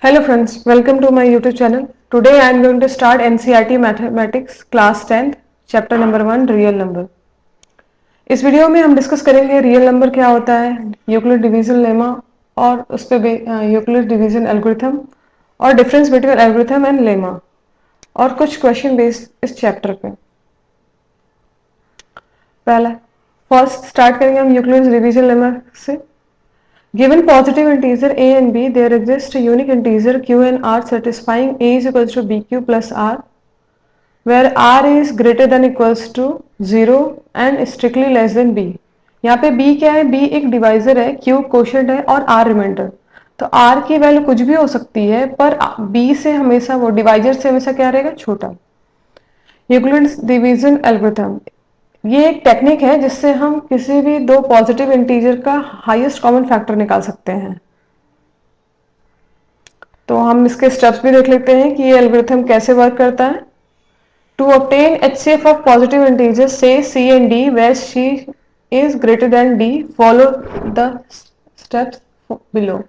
Hello friends, welcome to my YouTube channel. Today I am going to start NCERT Mathematics Class 10th, Chapter number 1 Real Number. इस video में हम discuss करेंगे real number क्या होता है, Euclid division lemma और उस पे यूक्लिड डिवीजन एल्गोरिथम और difference between algorithm and lemma और कुछ क्वेश्चन बेस्ड इस चैप्टर पे। पहला फर्स्ट स्टार्ट करेंगे हम यूक्लिड डिवीजन लेमा से। Given positive integer a and b, there exists a unique integer q and r satisfying a is equals to bq plus r, where r is greater than equals to 0 and strictly less than b. यहाँ पे b क्या है? b एक divisor है, q quotient है और r reminder. तो r की वैल्यू कुछ भी हो सकती है, पर b से हमेशा वो डिवाइजर से हमेशा क्या रहेगा? छोटा। यूक्लिड्स डिवीजन एल्गोरिथम ये एक टेक्निक है जिससे हम किसी भी दो पॉजिटिव इंटीजर का हाईएस्ट कॉमन फैक्टर निकाल सकते हैं। तो हम इसके स्टेप्स भी देख लेते हैं कि ये एल्गोरिथम कैसे वर्क करता है। To obtain HCF of positive integers से c and d where c is greater than d, follow the steps below.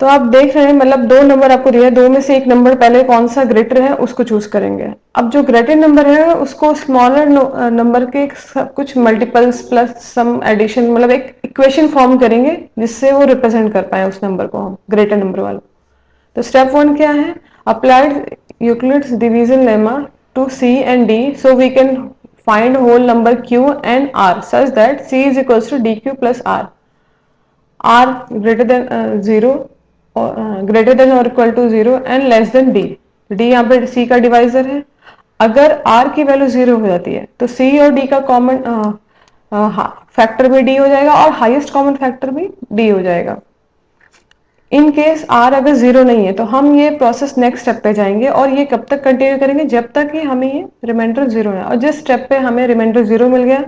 तो आप देख रहे हैं, मतलब दो नंबर आपको दिया है, दो में से एक नंबर पहले कौन सा ग्रेटर है उसको चूज करेंगे। अब जो ग्रेटर नंबर है उसको स्मॉलर नंबर के कुछ मल्टीपल्स प्लस सम एडिशन, मतलब एक इक्वेशन फॉर्म करेंगे जिससे वो रिप्रेजेंट कर पाए उस नंबर को हम, ग्रेटर नंबर वाला। तो स्टेप वन क्या है? Applied Euclid's division lemma to c and d so we can find whole number q and r such that c is equals to d q plus r, r greater than 0, greater than और equal to 0 and less than d. D यहाँ पे सी का divisor है। अगर are की value 0 हो जाती है तो सी और डी का कॉमन फैक्टर भी डी हो जाएगा और हाईएस्ट कॉमन फैक्टर भी डी हो जाएगा। इन केस आर अगर 0 नहीं है तो हम ये प्रोसेस नेक्स्ट स्टेप पे जाएंगे और ये कब तक कंटिन्यू करेंगे? जब तक कि हमें ये रिमाइंडर 0 है। और जिस स्टेप पे हमें रिमाइंडर 0 मिल गया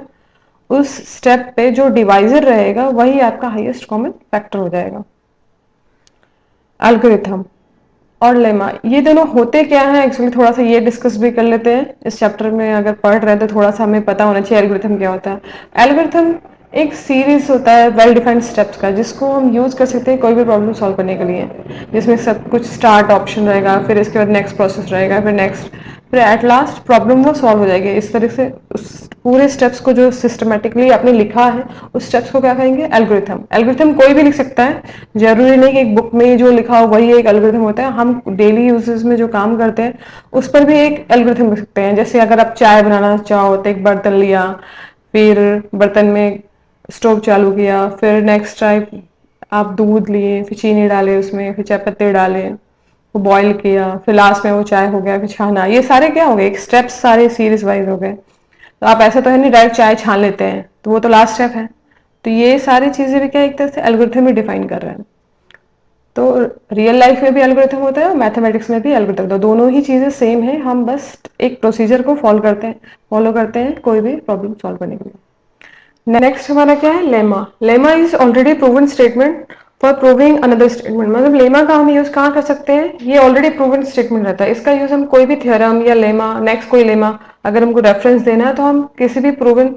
उस स्टेप पे जो डिवाइजर रहेगा वही आपका हाईएस्ट कॉमन फैक्टर हो जाएगा। एल्गोरिथम और लेमा ये दोनों होते क्या है, एक्चुअली थोड़ा सा ये डिस्कस भी कर लेते हैं। इस चैप्टर में अगर पढ़ रहे हैं तो थोड़ा सा हमें पता होना चाहिए एल्गोरिथम क्या होता है। एल्गोरिथम एक सीरीज होता है वेल डिफाइंड स्टेप्स का, जिसको हम यूज कर सकते हैं कोई भी प्रॉब्लम सॉल्व करने के लिए, जिसमें सब कुछ स्टार्ट ऑप्शन रहेगा, फिर इसके बाद नेक्स्ट प्रोसेस रहेगा, फिर नेक्स्ट, फिर एट लास्ट प्रॉब्लम वो सॉल्व हो जाएगी। इस तरह से उस पूरे स्टेप्स को जो सिस्टमेटिकली आपने लिखा है उस स्टेप्स को क्या कहेंगे? एल्गोरिथम। एल्गोरिथम कोई भी लिख सकता है, जरूरी नहीं कि एक बुक में जो लिखा हो वही एक एल्गोरिथम होता है। हम डेली यूजेस में जो काम करते हैं उस पर भी एक एल्गोरिथम लिख सकते हैं। जैसे अगर आप चाय बनाना चाहो तो एक बर्तन लिया, फिर बर्तन में स्टोव चालू किया, फिर नेक्स्ट टाइप आप दूध लिए, फिर चीनी डाले उसमें, फिर चाय पत्ते डाले, वो बॉईल किया, फिर लास्ट में वो चाय हो गया, फिर छाना। ये सारे क्या हो गए? एक स्टेप्स सारे सीरीज वाइज हो गए। तो आप ऐसा तो है नहीं डायरेक्ट चाय छान लेते हैं, तो वो तो लास्ट स्टेप है। तो ये सारी चीजें भी क्या एक तरह से एल्गोरिथम ही डिफाइन कर रहे हैं। तो रियल लाइफ में भी एल्गोरिथम होता है और मैथमेटिक्स में भी एल्गोरिथम होता है। दोनों ही चीजें सेम है, हम बस एक प्रोसीजर को फॉलो करते हैं कोई भी प्रॉब्लम सॉल्व करने के लिए। नेक्स्ट हमारा क्या है? Lemma. Lemma is already proven statement for proving another statement. मतलब लेमा का हम यूज कहाँ कर सकते हैं? ये ऑलरेडी प्रूवन स्टेटमेंट रहता है, इसका यूज हम कोई भी थ्योरम या लेमा, नेक्स्ट कोई लेमा अगर हमको रेफरेंस देना है तो हम किसी भी प्रूवन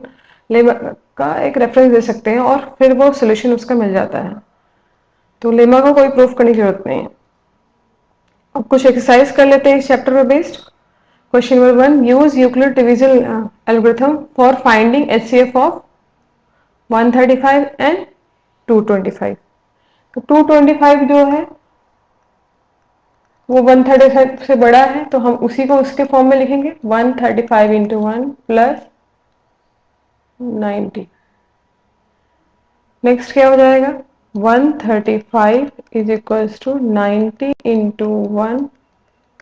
लेमा का एक रेफरेंस दे सकते हैं और फिर वो सोल्यूशन उसका मिल जाता है। तो लेमा को कोई प्रूफ करने की जरूरत नहीं है। अब कुछ एक्सरसाइज कर लेते हैं इस चैप्टर में based. Question number 1, use Euclid division algorithm for finding HCF of 135 and 225। तो 225 जो है वो 135 से बड़ा है, तो हम उसी को उसके फॉर्म में लिखेंगे 135 इंटू 1 प्लस 90। नेक्स्ट क्या हो जाएगा? 135 is equals to 90 into 1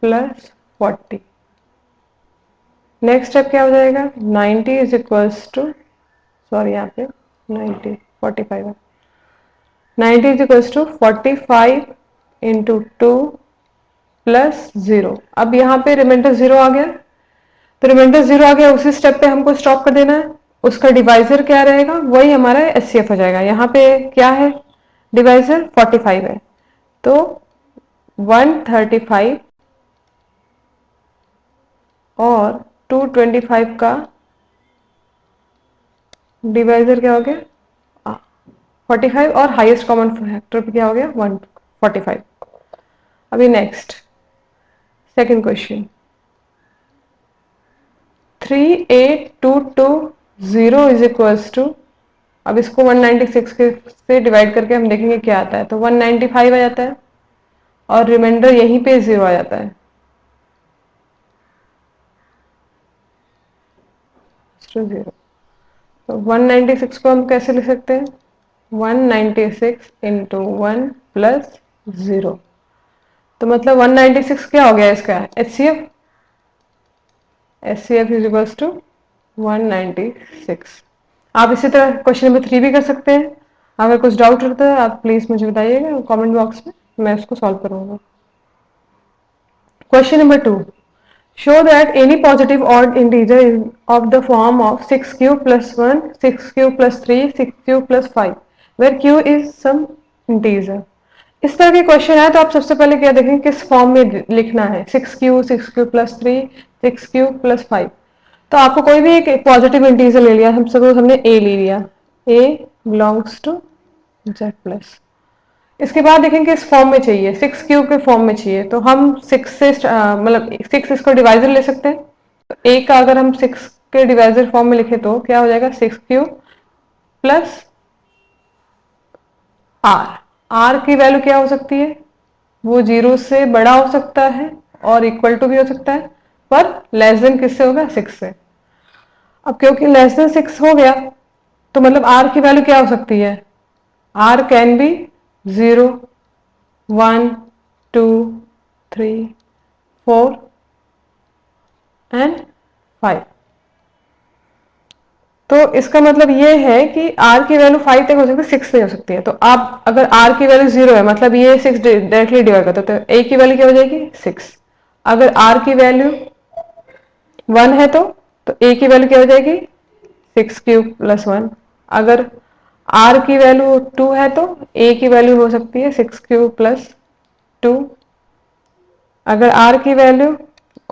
plus 40। Next step क्या हो जाएगा? 90 इज इक्वल्स टू, सॉरी यहाँ पे 90 45 है, 90 is equals to 45 into 2 plus 0। अब यहाँ पे रिमाइंडर 0 आ गया, तो रिमाइंडर 0 आ गया, उसी स्टेप पे हमको स्टॉप कर देना है। उसका डिवाइजर क्या रहेगा? वही हमारा एचसीएफ हो जाएगा। यहाँ पे क्या है डिवाइजर? 45 है, तो 135 और 225 का डिवाइजर क्या हो गया? 45 और हाईएस्ट कॉमन फैक्टर क्या हो गया? 145। अभी next second question, 3822 is equals to, अब इसको 196 के से डिवाइड करके हम देखेंगे क्या आता है। तो 195 आ जाता है और रिमाइंडर यहीं पे 0 आ जाता है। तो 0, तो 196 को हम कैसे लिख सकते हैं, 196 इंटू 1 प्लस 0। तो मतलब 196 क्या हो गया इसका HCF, HCF is equals to 196। आप इसी तरह क्वेश्चन नंबर 3 भी कर सकते हैं। अगर कुछ डाउट रहता है आप प्लीज मुझे बताइएगा कमेंट बॉक्स में, मैं उसको सॉल्व करूंगा। Question number 2, show that any positive odd integer is of the form of 6 cube plus 1, 6 cube plus 3, 6 cube plus 5 where q is some integer। इस तरह के क्वेश्चन है तो आप सबसे पहले क्या देखेंगे किस फॉर्म में लिखना है, 6 क्यू प्लस 3, 6 क्यू प्लस 5। तो आपको कोई भी एक पॉजिटिव इंटीजर ले लिया, हम सपोज हमने a ले लिया, a belongs to z plus. इसके बाद देखेंगे इस फॉर्म में चाहिए, 6 क्यूब के फॉर्म में चाहिए, तो हम 6 से मतलब 6 इसको डिवाइजर ले सकते हैं। तो a का अगर हम 6 के डिवाइजर फॉर्म में लिखे तो क्या हो जाएगा, 6 क्यूब प्लस r। r की वैल्यू क्या हो सकती है, वो 0 से बड़ा हो सकता है और इक्वल टू भी हो सकता है, पर लेस देन किससे होगा, 6 से। अब क्योंकि लेस देन 6 हो गया तो मतलब r की वैल्यू क्या हो सकती है, r कैन बी 0, 1, 2, 3, 4 एंड 5। तो इसका मतलब ये है कि r की वैल्यू 5 तक हो सकती है, 6 नहीं हो सकती है। तो आप अगर r की वैल्यू 0 है मतलब ये 6 डायरेक्टली डिवाइड करते तो a की वैल्यू क्या हो जाएगी, 6। अगर r की वैल्यू 1 है तो a की वैल्यू क्या हो जाएगी, 6 क्यूब प्लस 1। अगर r की वैल्यू 2 है तो a की वैल्यू हो सकती है 6 क्यूब प्लस 2। अगर r की वैल्यू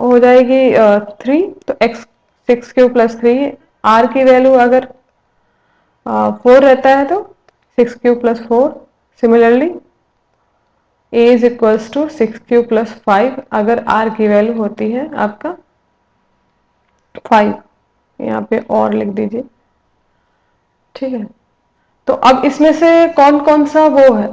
हो जाएगी 3 तो x 6 क्यूब प्लस 3। r की वैल्यू अगर 4 रहता है तो 6 cube plus 4। Similarly a is equals to 6 cube plus 5 अगर r की वैल्यू होती है आपका 5। यहाँ पे और लिख दीजिए, ठीक है। तो अब इसमें से कौन कौन सा वो है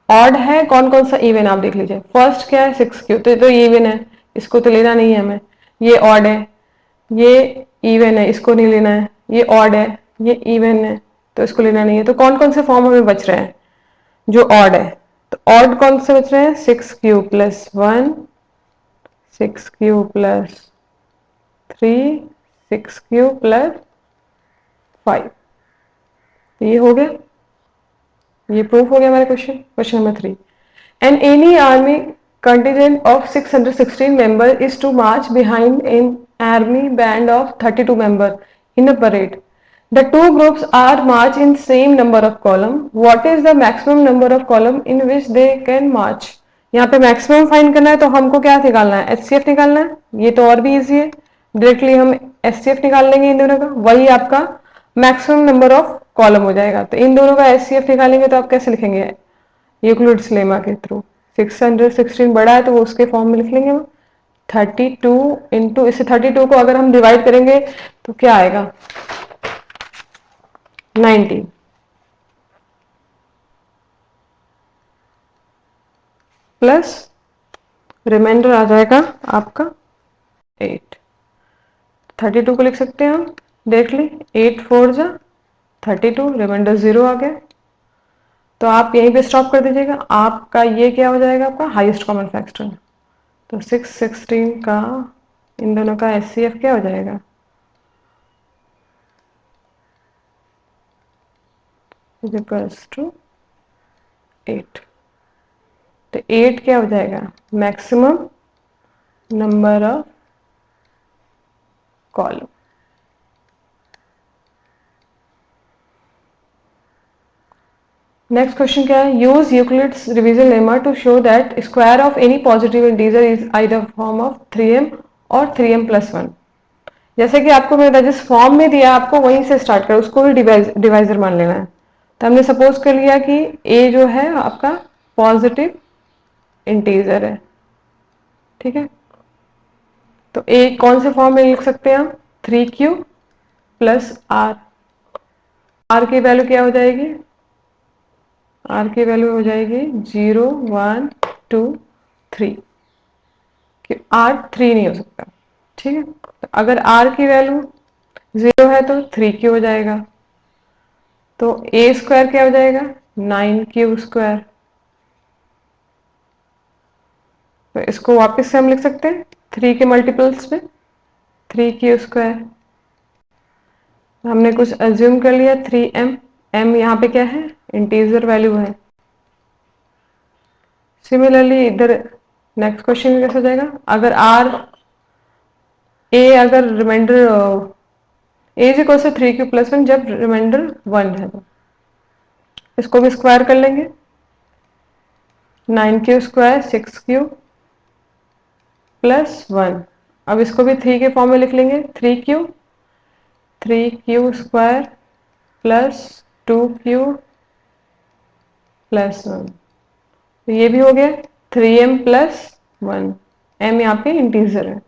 ऑड है, कौन कौन सा इवन, आप देख लीजिए। फर्स्ट क्या है, 6 क्यूब, तो इवन है, इसको तो लेना नहीं है हमें। ये ऑड है, ये इवन है, इसको नहीं लेना है। ये ऑड है, ये इवन है, तो इसको लेना नहीं है। तो कौन कौन से फॉर्म हमें बच रहे हैं जो ऑड है, तो ऑड कौन से बच रहे हैं, 6 cube plus 1, 6 cube plus 3, 6 cube plus 5। ये हो गया, ये प्रूफ हो गया हमारा question. Question number 3, an any army contingent of 616 members is to march behind an army band of 32 members in a parade. The two groups are march in same number of column. What is the maximum number of column in which they can march? यहाँ पे maximum find करना है तो हमको क्या निकालना है, HCF निकालना है। ये तो और भी इजी है, डायरेक्टली हम HCF निकाल लेंगे इन दोनों का, वही आपका मैक्सिमम नंबर ऑफ कॉलम हो जाएगा। तो इन दोनों का HCF निकालेंगे तो आप कैसे लिखेंगे, यूक्लिड्स लेमा के थ्रू। 616 बड़ा है तो वो उसके फॉर्म में लिख लेंगे हम 32 इंटू, इसे 32 को अगर हम डिवाइड करेंगे तो क्या आएगा, 90 प्लस रिमाइंडर आ जाएगा आपका 8। 32 को लिख सकते हैं हम डायरेक्टली, 8 4 जा 32, रिमाइंडर 0 आ गया। तो आप यहीं पे स्टॉप कर दीजिएगा। आपका ये क्या हो जाएगा, आपका हाईएस्ट कॉमन फैक्टर। तो 616 का इन दोनों का HCF क्या हो जाएगा, इज इक्वल्स टू 8। तो 8 क्या हो जाएगा, maximum number of column. Next question क्या है, use Euclid's division lemma to show that square of any positive integer is either form of 3m और 3m प्लस 1। जैसे कि आपको मैंने जिस फॉर्म में दिया आपको वहीं से स्टार्ट करो, उसको भी डिवाइजर मान लेना है। तो हमने सपोज कर लिया कि a जो है आपका पॉजिटिव इंटीजर है। ठीक है, तो ए कौन से फॉर्म में लिख सकते हैं हम? 3q plus r. आर की वैल्यू क्या हो जाएगी? आर की वैल्यू हो जाएगी 0 1 2 3। आर 3 नहीं हो सकता। ठीक है, तो अगर आर की वैल्यू 0 है तो 3q हो जाएगा। तो ए स्क्वायर क्या हो जाएगा? 9q²। तो इसको वापस से हम लिख सकते हैं 3 के मल्टीपल्स में, 3q²। हमने कुछ अज्यूम कर लिया 3m। m यहाँ पे क्या है? इंटीजर वैल्यू है। सिमिलरली इधर नेक्स्ट क्वेश्चन कैसे हो जाएगा? अगर आर ए अगर remainder a is equal to 3q+1 जब रिमाइंडर 1 है तो इसको भी स्क्वायर कर लेंगे। 9q² 6q plus 1। अब इसको भी 3 के फॉर्म में लिख लेंगे। 3q² plus 2q plus 1। तो ये भी हो गया 3m प्लस 1। m यहाँ पे इंटीजर है।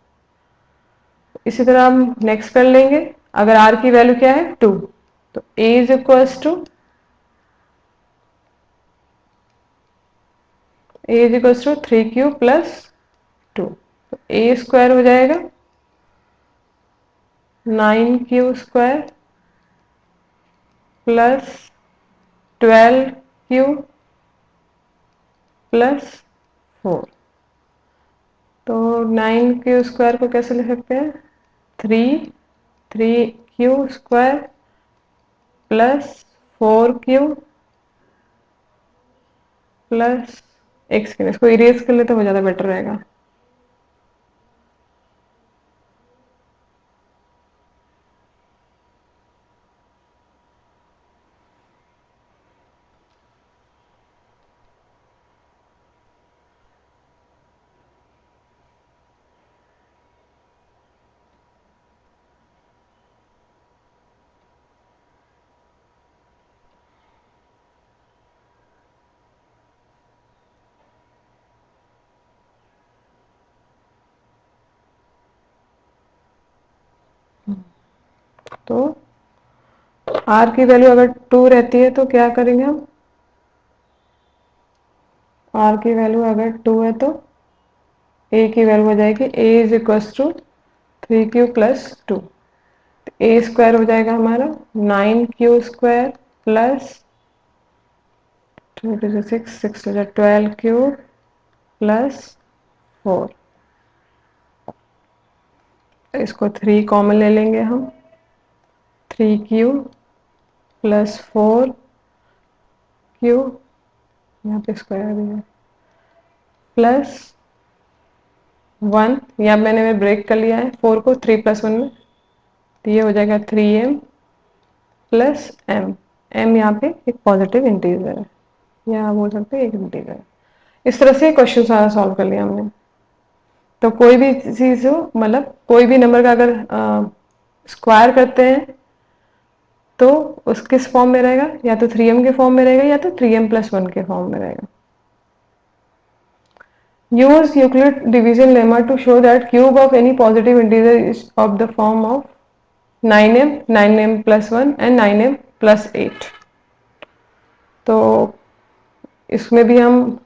इसी तरह हम नेक्स्ट कर लेंगे। अगर r की वैल्यू क्या है? 2, तो a is equals to 3q plus 2। तो a² हो जाएगा 9q² प्लस 12q प्लस 4। तो 9q² को कैसे लिख सकते हैं? 3q² प्लस 4q प्लस, एक सेकेंड इसको इरेज कर ले तो वो ज़्यादा बेटर रहेगा। तो r की वैल्यू अगर 2 रहती है तो क्या करेंगे हम? r की वैल्यू अगर 2 है तो a की वैल्यू हो जाएगी a is equal to 3q plus 2। a² हो जाएगा हमारा 9q² plus 2 to 6 6 to 12q plus 4। इसको 3 कॉमन ले लेंगे हम। 3q प्लस 4q, यहाँ पे स्क्वायर भी है, प्लस 1। यहाँ मैंने ब्रेक कर लिया है 4 को 3 प्लस 1 में, तो ये हो जाएगा 3m प्लस m। m यहाँ पे एक पॉजिटिव इंटीजर है, या आप बोल सकते हैं एक इंटीजर है। इस तरह से क्वेश्चन सारा सॉल्व कर लिया हमने। तो कोई भी चीज़ हो, मतलब कोई भी नंबर का अगर स्क्वायर करते हैं तो उस किस फॉर्म में रहेगा? या तो 3m के फॉर्म में रहेगा या तो 3m प्लस 1 के फॉर्म में रहेगा। Use Euclid division lemma to show that cube of any positive integer is of the form of 9m, 9m plus 1 and 9m plus 8। तो इसमें भी हम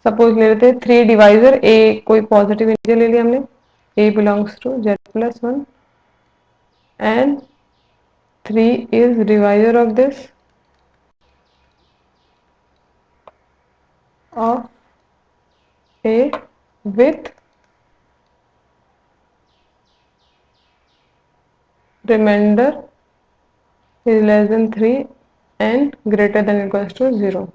सपोज ले लेते हैं 3 डिवाइजर a, कोई पॉजिटिव इंटीजर ले लिया हमने, a belongs to z plus 1 and 3 is divisor of this of a with remainder is less than 3 and greater than equals to 0।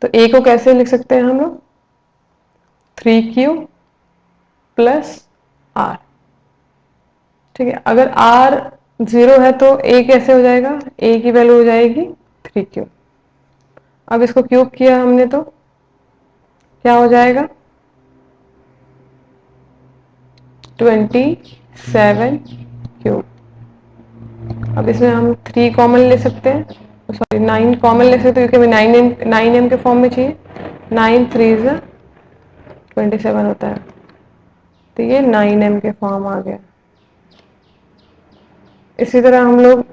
तो a को कैसे लिख सकते हैं हम लोग? 3q plus r। ठीक है, अगर r 0 है तो a कैसे हो जाएगा? a की वैल्यू हो जाएगी 3q। अब इसको क्यूब किया हमने तो क्या हो जाएगा? 27 क्यूब। अब इसमें हम 3 कॉमन ले सकते हैं, सॉरी 9 कॉमन ले सकते हैं क्योंकि हमें 9m के फॉर्म में चाहिए। 9 3 से 27 होता है, तो ये 9m के फॉर्म आ गया। इसी तरह हम लोग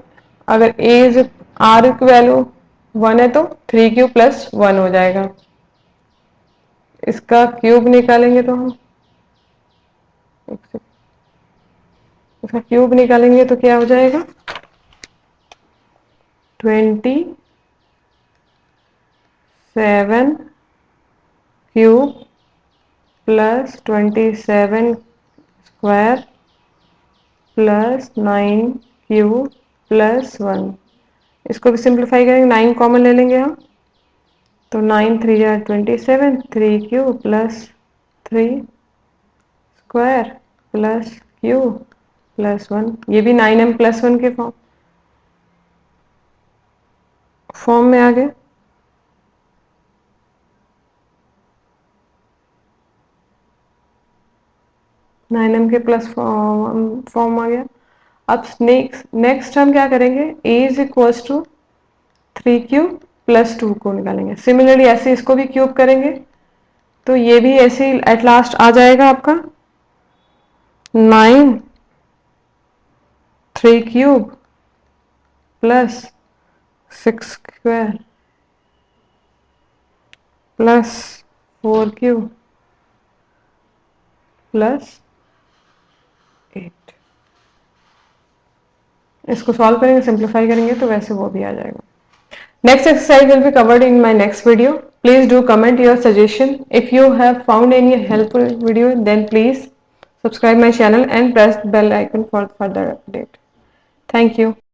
अगर एज आर की वैल्यू 1 है तो 3 क्यूब प्लस 1 हो जाएगा। इसका क्यूब निकालेंगे तो हम इसका क्यूब निकालेंगे तो क्या हो जाएगा, 27 cube plus 27 square plus 9 cube plus 1। इसको भी सिंप्लीफाई करेंगे, 9 कॉमन ले लेंगे हम, तो 9 3 या 27, 3 cube plus 3 square plus cube plus 1। ये भी 9m प्लस 1 के फॉर्म में आ गए। 9m के प्लस फॉर्म आ गया। अब नेक्स्ट हम क्या करेंगे, a is equals to 3 cube plus 2 को निकालेंगे। सिमिलरली ऐसे इसको भी क्यूब करेंगे, तो ये भी ऐसे ही एट लास्ट आ जाएगा आपका 9 3 cube plus 6 square plus 4 cube plus 8। इसको सॉल्व करेंगे, सिंप्लीफाई करेंगे तो वैसे वो भी आ जाएगा। Next exercise will be covered in my next video. Please do comment your suggestion. If you have found any helpful video, then please subscribe my channel and press bell icon for further update. Thank you.